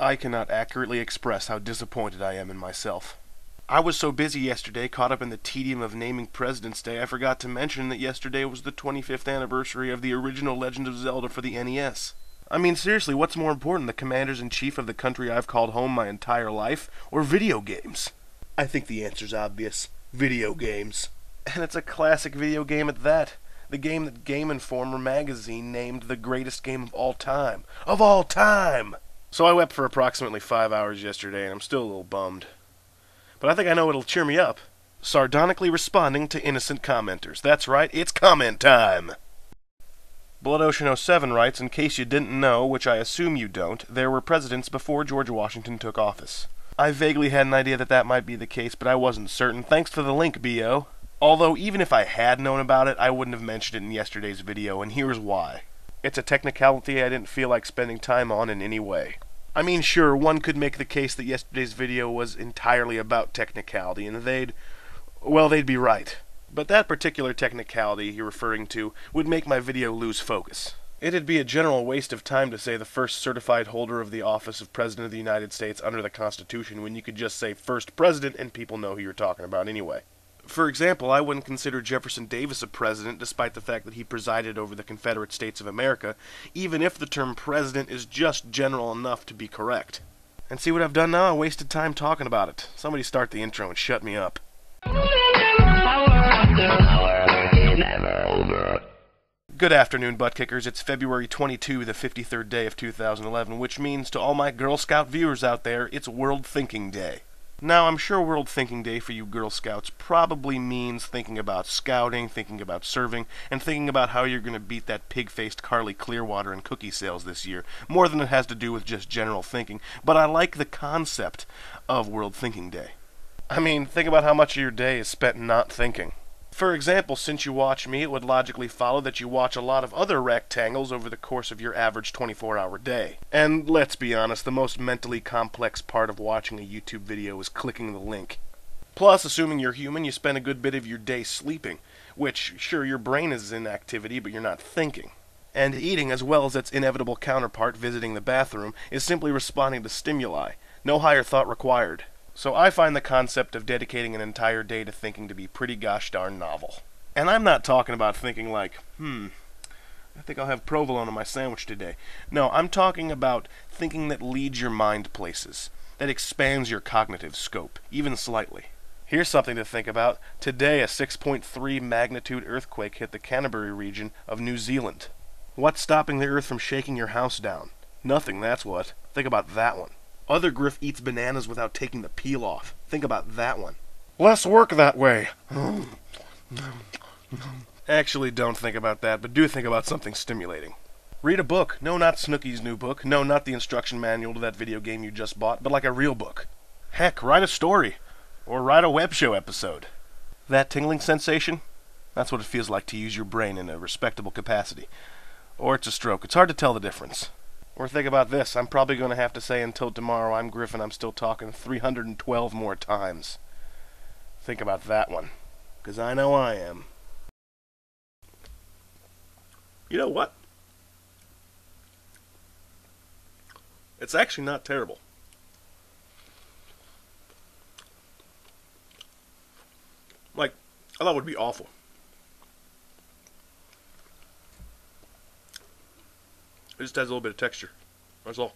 I cannot accurately express how disappointed I am in myself. I was so busy yesterday, caught up in the tedium of naming President's Day, I forgot to mention that yesterday was the 25th anniversary of the original Legend of Zelda for the NES. I mean, seriously, what's more important, the commanders-in-chief of the country I've called home my entire life, or video games? I think the answer's obvious. Video games. And it's a classic video game at that. The game that Game Informer magazine named the greatest game of all time. Of all time! So I wept for approximately 5 hours yesterday, and I'm still a little bummed. But I think I know what'll cheer me up. Sardonically responding to innocent commenters. That's right, it's comment time! Blood Ocean 07 writes, in case you didn't know, which I assume you don't, there were presidents before George Washington took office. I vaguely had an idea that might be the case, but I wasn't certain. Thanks for the link, B.O. Although, even if I had known about it, I wouldn't have mentioned it in yesterday's video, and here's why. It's a technicality I didn't feel like spending time on in any way. I mean, sure, one could make the case that yesterday's video was entirely about technicality, and they'd be right. But that particular technicality you're referring to would make my video lose focus. It'd be a general waste of time to say the first certified holder of the office of President of the United States under the Constitution when you could just say first president and people know who you're talking about anyway. For example, I wouldn't consider Jefferson Davis a president despite the fact that he presided over the Confederate States of America, even if the term president is just general enough to be correct. And see what I've done now? I wasted time talking about it. Somebody start the intro and shut me up. Good afternoon, butt kickers. It's February 22, the 53rd day of 2011, which means to all my Girl Scout viewers out there, it's World Thinking Day. Now, I'm sure World Thinking Day for you Girl Scouts probably means thinking about scouting, thinking about serving, and thinking about how you're going to beat that pig-faced Carly Clearwater in cookie sales this year, more than it has to do with just general thinking. But I like the concept of World Thinking Day. I mean, think about how much of your day is spent not thinking. For example, since you watch me, it would logically follow that you watch a lot of other rectangles over the course of your average 24-hour day. And let's be honest, the most mentally complex part of watching a YouTube video is clicking the link. Plus, assuming you're human, you spend a good bit of your day sleeping, which, sure, your brain is in activity, but you're not thinking. And eating, as well as its inevitable counterpart, visiting the bathroom, is simply responding to stimuli. No higher thought required. So I find the concept of dedicating an entire day to thinking to be pretty gosh darn novel. And I'm not talking about thinking like, I think I'll have provolone on my sandwich today. No, I'm talking about thinking that leads your mind places, that expands your cognitive scope, even slightly. Here's something to think about. Today, a 6.3 magnitude earthquake hit the Canterbury region of New Zealand. What's stopping the earth from shaking your house down? Nothing, that's what. Think about that one. Other Griff eats bananas without taking the peel off. Think about that one. Less work that way. Actually, don't think about that, but do think about something stimulating. Read a book. No, not Snooki's new book. No, not the instruction manual to that video game you just bought, but like a real book. Heck, write a story. Or write a web show episode. That tingling sensation? That's what it feels like to use your brain in a respectable capacity. Or it's a stroke. It's hard to tell the difference. Or think about this, I'm probably going to have to say until tomorrow I'm Griffin, I'm still talking 312 more times. Think about that one, because I know I am. You know what? It's actually not terrible. Like, I thought it would be awful. It just has a little bit of texture. That's all.